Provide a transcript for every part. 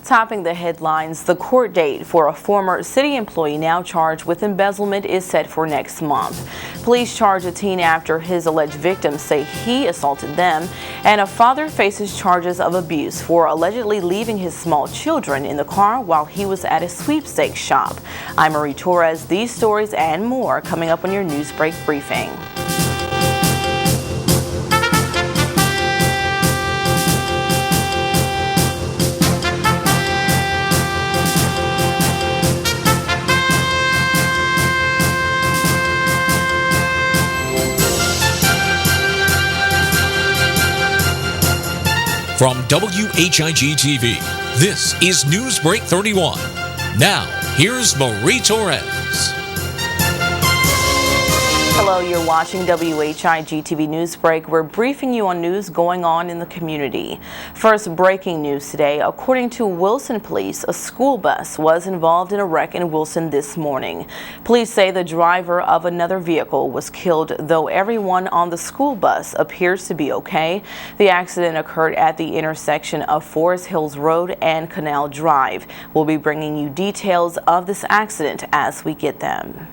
Topping the headlines, the court date for a former city employee now charged with embezzlement is set for next month. Police charge a teen after his alleged victims say he assaulted them, and a father faces charges of abuse for allegedly leaving his small children in the car while he was at a sweepstakes shop. I'm Marie Torres. These stories and more coming up on your NewsBreak briefing. From WHIG-TV, this is NewsBreak 31. Now, here's Marie Torres. Hello, you're watching WHIG-TV NewsBreak. We're briefing you on news going on in the community. First, breaking news today. According to Wilson Police, a school bus was involved in a wreck in Wilson this morning. Police say the driver of another vehicle was killed, though everyone on the school bus appears to be okay. The accident occurred at the intersection of Forest Hills Road and Canal Drive. We'll be bringing you details of this accident as we get them.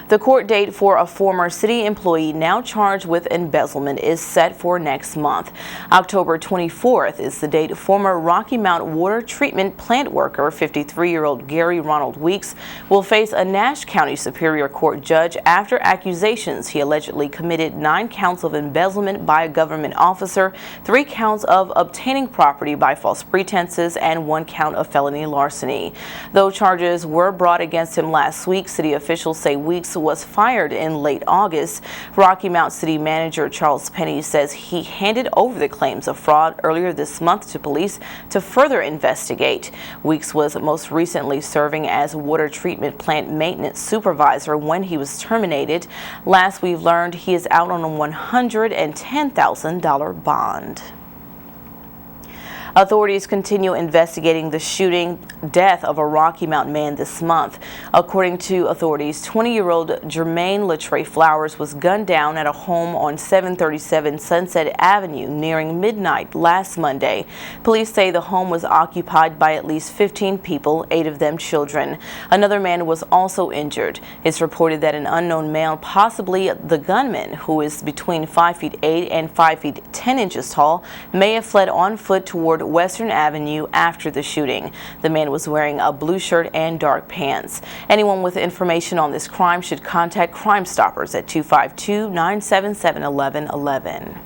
The court date for a former city employee now charged with embezzlement is set for next month. October 24th is the date former Rocky Mount water treatment plant worker, 53-year-old Gary Ronald Weeks, will face a Nash County Superior Court judge after accusations he allegedly committed 9 counts of embezzlement by a government officer, 3 counts of obtaining property by false pretenses, and 1 count of felony larceny. Though charges were brought against him last week, city officials say Weeks was fired in late August. Rocky Mount City Manager Charles Penny says he handed over the claims of fraud earlier this month to police to further investigate. Weeks was most recently serving as water treatment plant maintenance supervisor when he was terminated. Last we've learned he is out on a $110,000 bond. Authorities continue investigating the death of a Rocky Mount man this month. According to authorities, 20-year-old Jermaine Latrey Flowers was gunned down at a home on 737 Sunset Avenue nearing midnight last Monday. Police say the home was occupied by at least 15 people, 8 of them children. Another man was also injured. It's reported that an unknown male, possibly the gunman, who is between 5'8" and 5'10" tall, may have fled on foot toward Western Avenue after the shooting. The man was wearing a blue shirt and dark pants. Anyone with information on this crime should contact Crime Stoppers at 252-977-1111.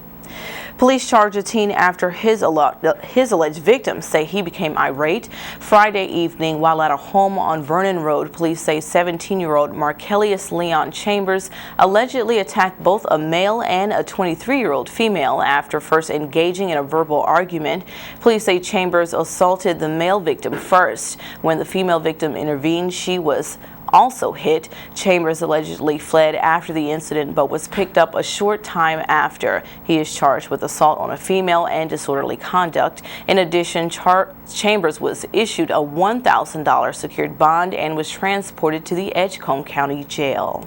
Police charge a teen after his alleged victims say he became irate. Friday evening, while at a home on Vernon Road, police say 17-year-old Markellius Leon Chambers allegedly attacked both a male and a 23-year-old female after first engaging in a verbal argument. Police say Chambers assaulted the male victim first. When the female victim intervened, she was also hit. Chambers allegedly fled after the incident but was picked up a short time after. He is charged with assault on a female and disorderly conduct. In addition, Chambers was issued a $1,000 secured bond and was transported to the Edgecombe County Jail.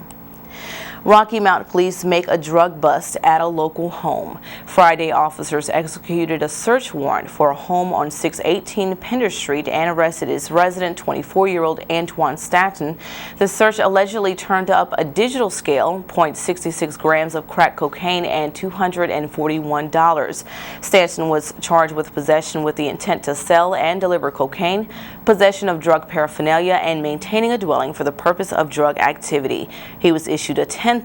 Rocky Mount police make a drug bust at a local home. Friday, officers executed a search warrant for a home on 618 Pender Street and arrested its resident, 24-year-old Antoine Staton. The search allegedly turned up a digital scale, .66 grams of crack cocaine, and $241. Staton was charged with possession with the intent to sell and deliver cocaine, possession of drug paraphernalia, and maintaining a dwelling for the purpose of drug activity. He was issued a $10,000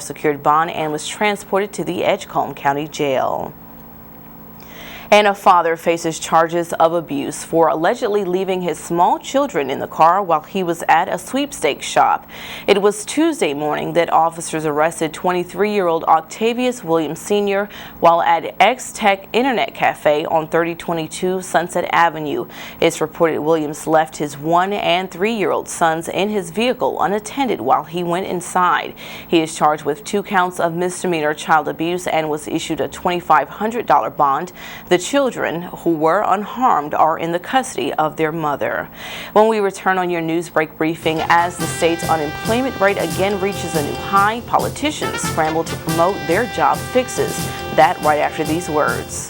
secured bond and was transported to the Edgecombe County Jail. And a father faces charges of abuse for allegedly leaving his small children in the car while he was at a sweepstakes shop. It was Tuesday morning that officers arrested 23-year-old Octavius Williams Sr. while at X-Tech Internet Cafe on 3022 Sunset Avenue. It's reported Williams left his 1- and 3-year-old sons in his vehicle unattended while he went inside. He is charged with 2 counts of misdemeanor child abuse and was issued a $2,500 bond. The children, who were unharmed, are in the custody of their mother. When we return on your NewsBreak briefing, as the state's unemployment rate again reaches a new high, politicians scramble to promote their job fixes. That right after these words.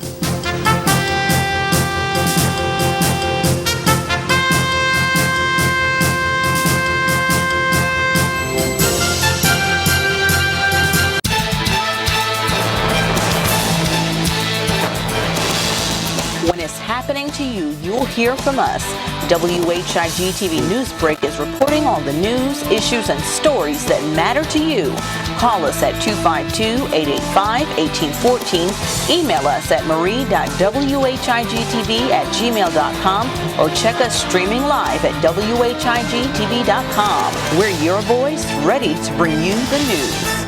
to you, you'll hear from us. WHIG TV Newsbreak is reporting on the news, issues, and stories that matter to you. Call us at 252-885-1814. Email us at marie.whigtv@gmail.com or check us streaming live at whigtv.com. We're your voice, ready to bring you the news.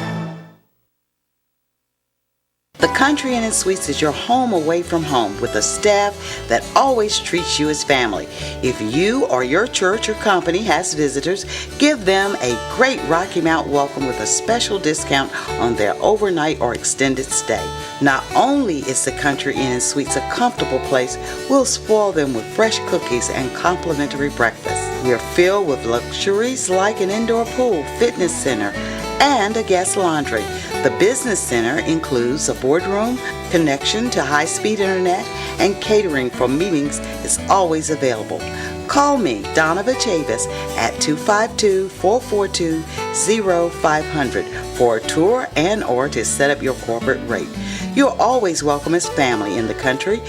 The Country Inn & Suites is your home away from home with a staff that always treats you as family. If you or your church or company has visitors, give them a great Rocky Mount welcome with a special discount on their overnight or extended stay. Not only is the Country Inn & Suites a comfortable place, we'll spoil them with fresh cookies and complimentary breakfast. We're filled with luxuries like an indoor pool, fitness center, and a guest laundry. The Business Center includes a boardroom, connection to high-speed internet, and catering for meetings is always available. Call me, Donna Chavis, at 252-442-0500 for a tour and or to set up your corporate rate. You're always welcome as family in the Country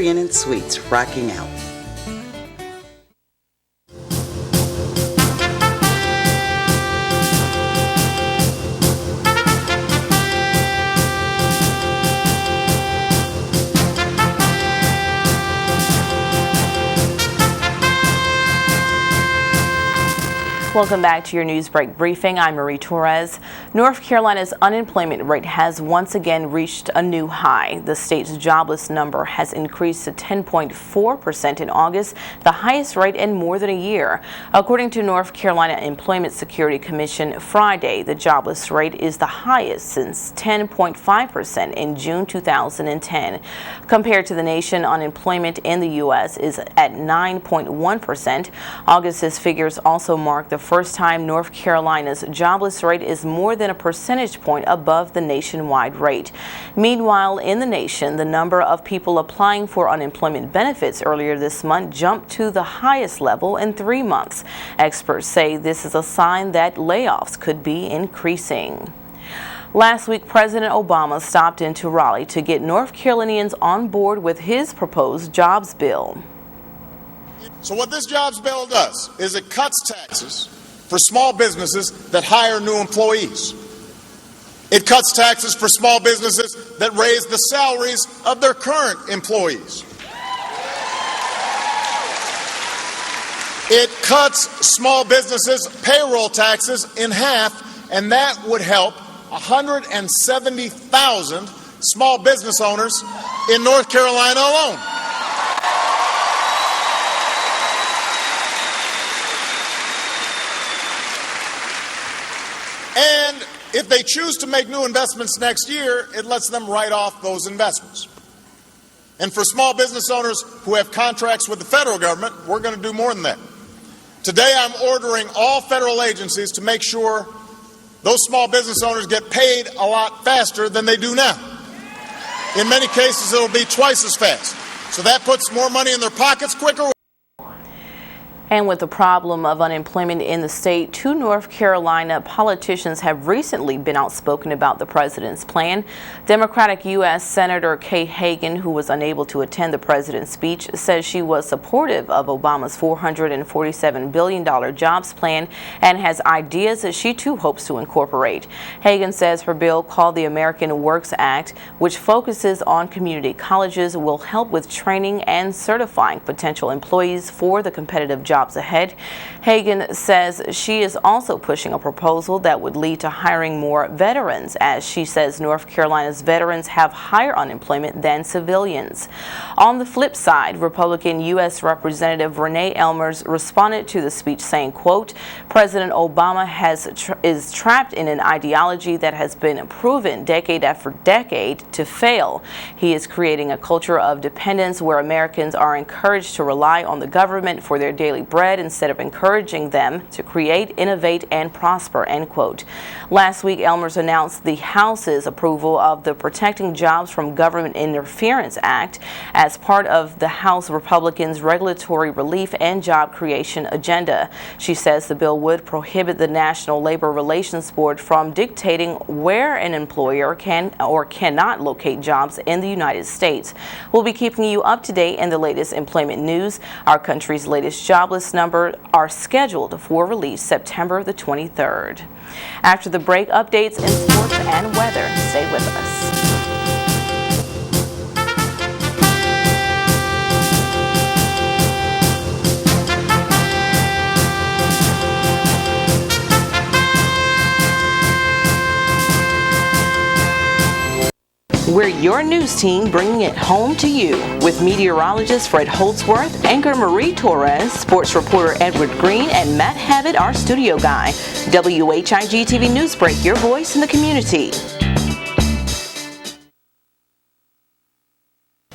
Inn & Suites, Rocky Mount. Welcome back to your Newsbreak briefing. I'm Marie Torres. North Carolina's unemployment rate has once again reached a new high. The state's jobless number has increased to 10.4% in August, the highest rate in more than a year. According to North Carolina Employment Security Commission, Friday, the jobless rate is the highest since 10.5% in June 2010. Compared to the nation, unemployment in the U.S. is at 9.1%. August's figures also mark the first time North Carolina's jobless rate is more than a percentage point above the nationwide rate. Meanwhile, in the nation, the number of people applying for unemployment benefits earlier this month jumped to the highest level in 3 months. Experts say this is a sign that layoffs could be increasing. Last week, President Obama stopped into Raleigh to get North Carolinians on board with his proposed jobs bill. So what this jobs bill does is it cuts taxes for small businesses that hire new employees. It cuts taxes for small businesses that raise the salaries of their current employees. It cuts small businesses' payroll taxes in half, and that would help 170,000 small business owners in North Carolina alone. And if they choose to make new investments next year, it lets them write off those investments. And for small business owners who have contracts with the federal government, we're going to do more than that. Today, I'm ordering all federal agencies to make sure those small business owners get paid a lot faster than they do now. In many cases, it'll be twice as fast. So that puts more money in their pockets quicker. And with the problem of unemployment in the state, 2 North Carolina politicians have recently been outspoken about the president's plan. Democratic U.S. Senator Kay Hagan, who was unable to attend the president's speech, says she was supportive of Obama's $447 billion jobs plan and has ideas that she too hopes to incorporate. Hagan says her bill, called the American Works Act, which focuses on community colleges, will help with training and certifying potential employees for the competitive jobs ahead. Hagan says she is also pushing a proposal that would lead to hiring more veterans, as she says North Carolina's veterans have higher unemployment than civilians. On the flip side, Republican U.S. Representative Renee Elmers responded to the speech saying, quote, President Obama is trapped in an ideology that has been proven decade after decade to fail. He is creating a culture of dependence where Americans are encouraged to rely on the government for their daily bread instead of encouraging them to create, innovate, and prosper, end quote. Last week, Elmers announced the House's approval of the Protecting Jobs from Government Interference Act as part of the House Republicans' regulatory relief and job creation agenda. She says the bill would prohibit the National Labor Relations Board from dictating where an employer can or cannot locate jobs in the United States. We'll be keeping you up to date in the latest employment news. Our country's latest jobless numbers are scheduled for release September the 23rd. After the break, updates in sports and weather. Stay with us. We're your news team, bringing it home to you with meteorologist Fred Holdsworth, anchor Marie Torres, sports reporter Edward Green, and Matt Havitt, our studio guy. WHIG-TV Newsbreak, your voice in the community.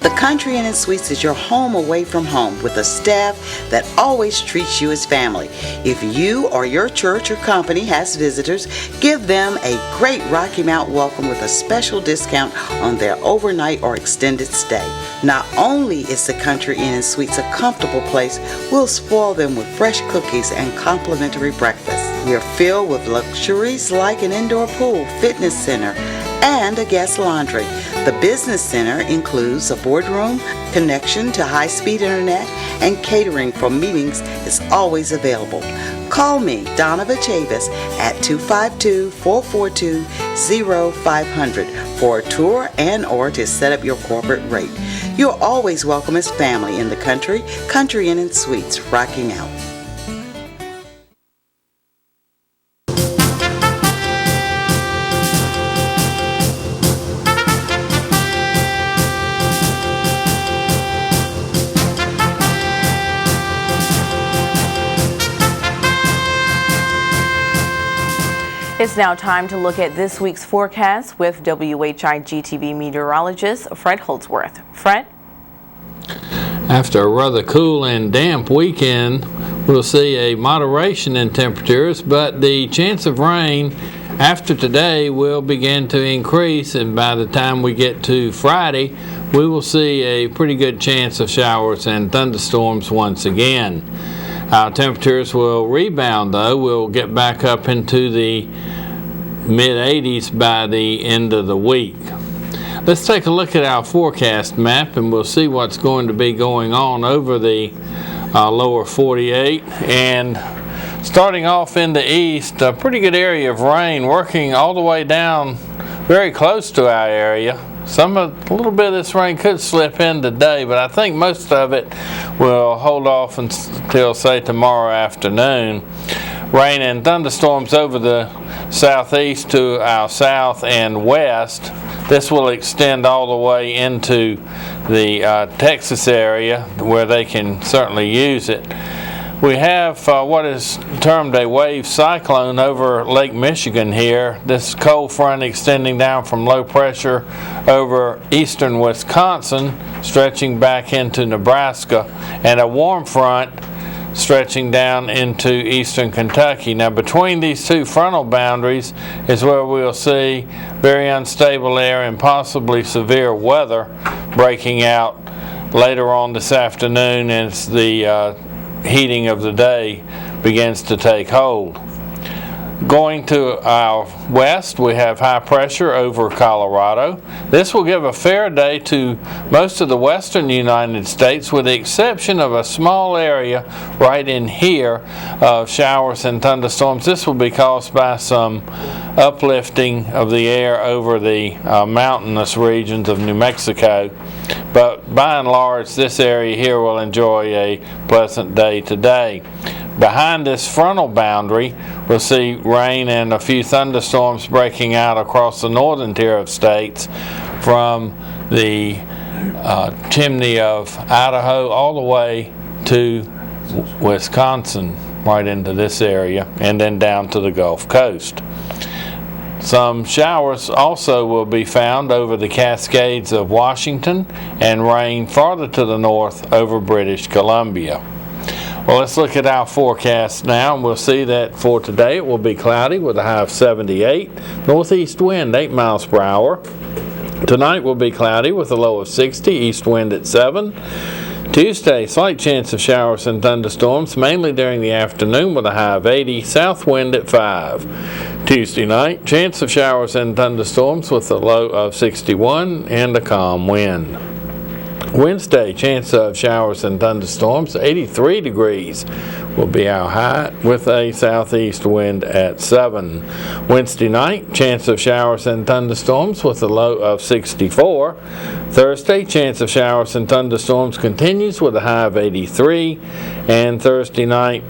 The Country Inn & Suites is your home away from home with a staff that always treats you as family. If you or your church or company has visitors, give them a great Rocky Mount welcome with a special discount on their overnight or extended stay. Not only is the Country Inn & Suites a comfortable place, we'll spoil them with fresh cookies and complimentary breakfast. We're filled with luxuries like an indoor pool, fitness center, and a guest laundry. The business center includes a boardroom, connection to high-speed internet, and catering for meetings is always available. Call me, Donna Chavis, at 252-442-0500 for a tour and or to set up your corporate rate. You're always welcome as family in the Country Inn & Suites, Rocky Mount. It's now time to look at this week's forecast with WHIG-TV meteorologist Fred Holdsworth. Fred? After a rather cool and damp weekend, we'll see a moderation in temperatures, but the chance of rain after today will begin to increase, and by the time we get to Friday, we will see a pretty good chance of showers and thunderstorms once again. Our temperatures will rebound, though. We'll get back up into the mid-80s by the end of the week. Let's take a look at our forecast map, and we'll see what's going to be going on over the lower 48. And starting off in the east, a pretty good area of rain working all the way down very close to our area. A little bit of this rain could slip in today, but I think most of it will hold off until, say, tomorrow afternoon. Rain and thunderstorms over the southeast to our south and west. This will extend all the way into the Texas area where they can certainly use it. We have what is termed a wave cyclone over Lake Michigan here. This cold front extending down from low pressure over eastern Wisconsin, stretching back into Nebraska, and a warm front stretching down into eastern Kentucky. Now, between these two frontal boundaries is where we'll see very unstable air and possibly severe weather breaking out later on this afternoon as the heating of the day begins to take hold. Going to our west, we have high pressure over Colorado. This will give a fair day to most of the western United States, with the exception of a small area right in here of showers and thunderstorms. This will be caused by some uplifting of the air over the mountainous regions of New Mexico. But by and large, this area here will enjoy a pleasant day today. Behind this frontal boundary, we'll see rain and a few thunderstorms breaking out across the northern tier of states from the chimney of Idaho all the way to Wisconsin, right into this area, and then down to the Gulf Coast. Some showers also will be found over the Cascades of Washington and rain farther to the north over British Columbia. Well, let's look at our forecast now, and we'll see that for today it will be cloudy with a high of 78. Northeast wind 8 miles per hour. Tonight will be cloudy with a low of 60, east wind at 7. Tuesday, slight chance of showers and thunderstorms, mainly during the afternoon with a high of 80, south wind at 5. Tuesday night, chance of showers and thunderstorms with a low of 61 and a calm wind. Wednesday, chance of showers and thunderstorms, 83 degrees will be our high with a southeast wind at 7. Wednesday night, chance of showers and thunderstorms with a low of 64. Thursday, chance of showers and thunderstorms continues with a high of 83. And Thursday night,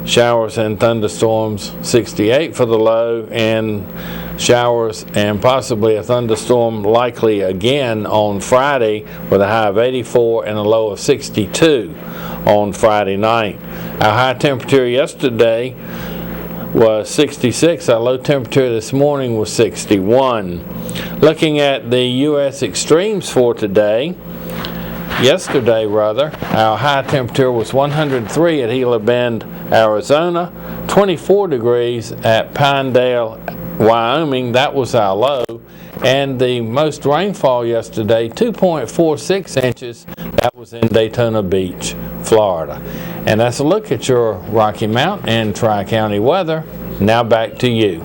showers and thunderstorms 68 for the low, and showers and possibly a thunderstorm likely again on Friday with a high of 84 and a low of 62 on Friday night. Our high temperature yesterday was 66. Our low temperature this morning was 61. Looking at the U.S. extremes for today, yesterday our high temperature was 103 at Gila Bend, Arizona, 24 degrees at Pinedale, Wyoming, that was our low, and the most rainfall yesterday, 2.46 inches, that was in Daytona Beach, Florida. And that's a look at your Rocky Mount and Tri-County weather. Now back to you.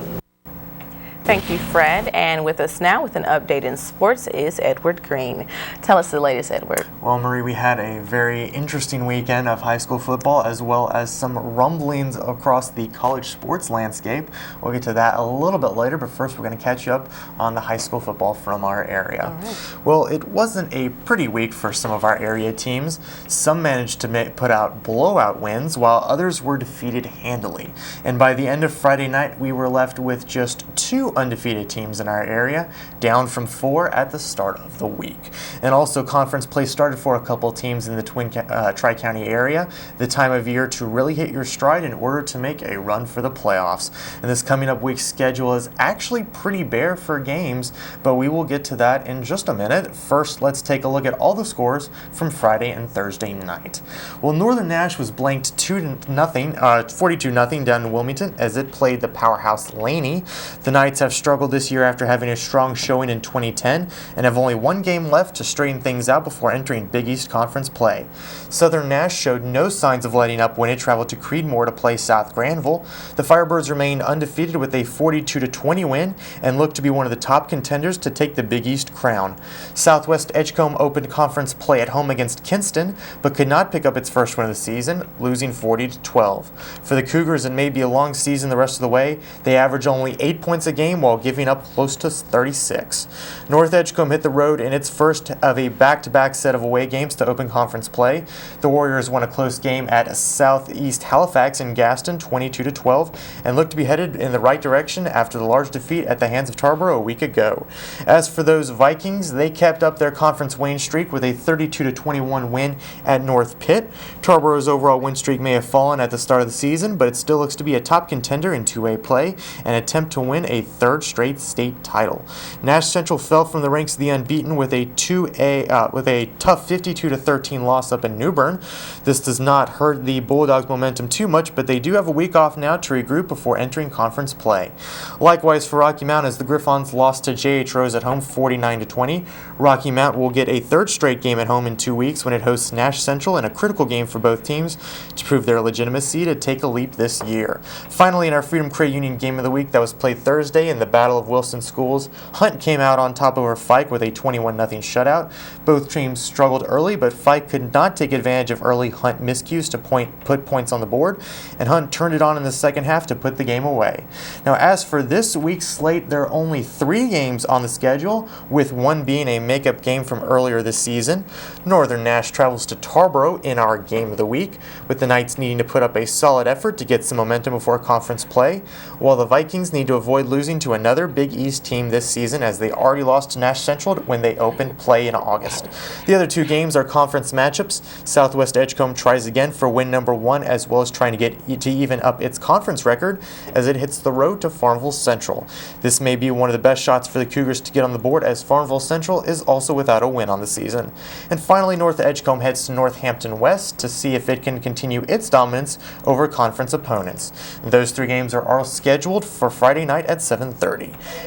Thank you, Fred. And with us now with an update in sports is Edward Green. Tell us the latest, Edward. Well, Marie, we had a very interesting weekend of high school football as well as some rumblings across the college sports landscape. We'll get to that a little bit later, but first we're going to catch you up on the high school football from our area. Right. Well, it wasn't a pretty week for some of our area teams. Some managed to put out blowout wins, while others were defeated handily. And by the end of Friday night, we were left with just 2 undefeated teams in our area, down from 4 at the start of the week. And also conference play started for a couple teams in the Tri-County area, the time of year to really hit your stride in order to make a run for the playoffs. And this coming up week's schedule is actually pretty bare for games, but we will get to that in just a minute. First, let's take a look at all the scores from Friday and Thursday night. Well, Northern Nash was blanked 42-0 down in Wilmington as it played the powerhouse Laney. The Knights have struggled this year after having a strong showing in 2010 and have only 1 game left to straighten things out before entering Big East Conference play. Southern Nash showed no signs of letting up when it traveled to Creedmoor to play South Granville. The Firebirds remained undefeated with a 42-20 win and look to be one of the top contenders to take the Big East crown. Southwest Edgecombe opened conference play at home against Kinston, but could not pick up its first win of the season, losing 40-12. For the Cougars, it may be a long season the rest of the way. They average only 8 points a game while giving up close to 36. North Edgecombe hit the road in its first of a back-to-back set of away games to open conference play. The Warriors won a close game at Southeast Halifax in Gaston 22-12 and looked to be headed in the right direction after the large defeat at the hands of Tarboro a week ago. As for those Vikings, they kept up their conference winning streak with a 32-21 win at North Pitt. Tarboro's overall win streak may have fallen at the start of the season, but it still looks to be a top contender in 2A play and attempt to win a 3rd straight state title. Nash Central fell from the ranks of the unbeaten with a tough 52-13 loss up in New Bern. This does not hurt the Bulldogs' momentum too much, but they do have a week off now to regroup before entering conference play. Likewise for Rocky Mount, as the Griffons lost to J.H. Rose at home 49-20. Rocky Mount will get a 3rd straight game at home in 2 weeks when it hosts Nash Central in a critical game for both teams to prove their legitimacy to take a leap this year. Finally, in our Freedom Credit Union game of the week that was played Thursday in the Battle of Wilson Schools, Hunt came out on top over Fike with a 21-0 shutout. Both teams struggled early, but Fike could not take advantage of early Hunt miscues to put points on the board, and Hunt turned it on in the second half to put the game away. Now, as for this week's slate, there are only 3 games on the schedule, with one being a makeup game from earlier this season. Northern Nash travels to Tarboro in our game of the week, with the Knights needing to put up a solid effort to get some momentum before conference play, while the Vikings need to avoid losing to to another Big East team this season, as they already lost to Nash Central when they opened play in August. The other two games are conference matchups. Southwest Edgecombe tries again for win number 1, as well as trying to get to even up its conference record as it hits the road to Farmville Central. This may be one of the best shots for the Cougars to get on the board, as Farmville Central is also without a win on the season. And finally, North Edgecombe heads to Northampton West to see if it can continue its dominance over conference opponents. Those 3 games are all scheduled for Friday night at 7:30.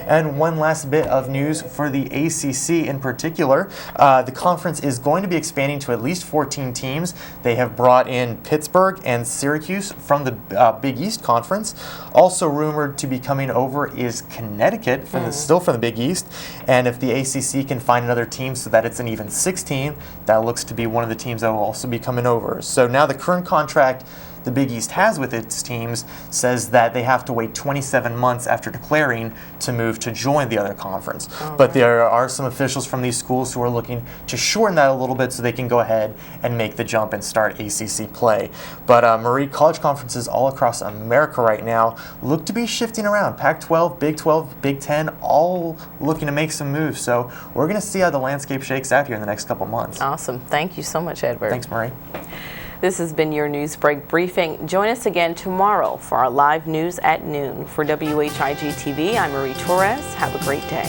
And one last bit of news for the ACC in particular. The conference is going to be expanding to at least 14 teams. They have brought in Pittsburgh and Syracuse from the Big East Conference. Also rumored to be coming over is Connecticut, still from the Big East. And if the ACC can find another team so that it's an even 16, that looks to be one of the teams that will also be coming over. So now the current contract the Big East has with its teams says that they have to wait 27 months after declaring to move to join the other conference. But there are some officials from these schools who are looking to shorten that a little bit so they can go ahead and make the jump and start ACC play. But Marie, college conferences all across America right now look to be shifting around. Pac-12, Big 12, Big 10, all looking to make some moves. So we're going to see how the landscape shakes out here in the next couple months. Awesome. Thank you so much, Edward. Thanks, Marie. This has been your NewsBreak briefing. Join us again tomorrow for our live news at noon. For WHIG TV, I'm Marie Torres. Have a great day.